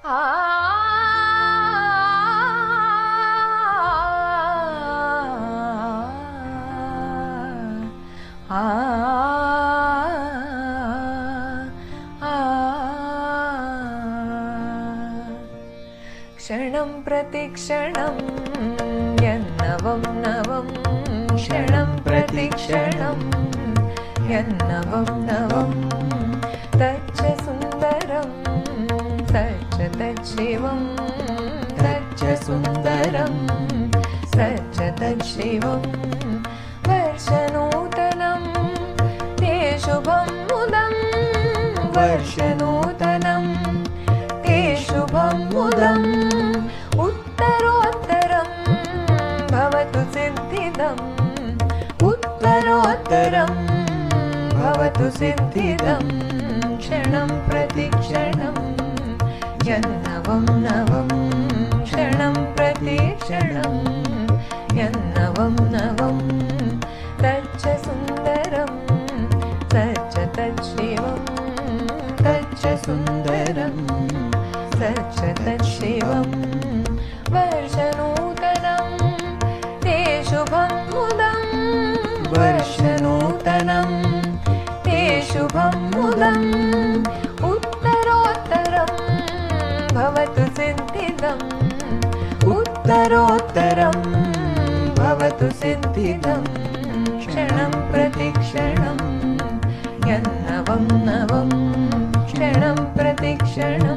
आ क्षणं प्रतिक्षणं यन्नवं नवं क्षणं प्रतिक्षणं यन्नवं नवं तच्च सुन्दरं सच्च तच्छिवं तच्च सुन्दरं सच्च तच्छिवं वर्षनूतनं ते शुभं मुदं वर्षनूतनं ते शुभं मुदम् उत्तरोत्तरं भवतु सिद्धिदम् उत्तरोत्तरं भवतु सिद्धिदम् क्षणं प्रतिक्षणं यन्नवं नवं क्षणं प्रतिक्षणं यन्नवं नवं तच्च सुन्दरं सच्च तच्छिवं तच्च सुन्दरं सच्च तच्छिवं वर्षनूतनं ते शुभं मुदं वर्षनूतनं ते शुभं मुदम् उत्तरोत्तरं भवतु सिद्धिदम् उत्तरोत्तरं भवतु सिद्धिदम् क्षणं प्रतिक्षणं यन्नवं नवं क्षणं प्रतिक्षणं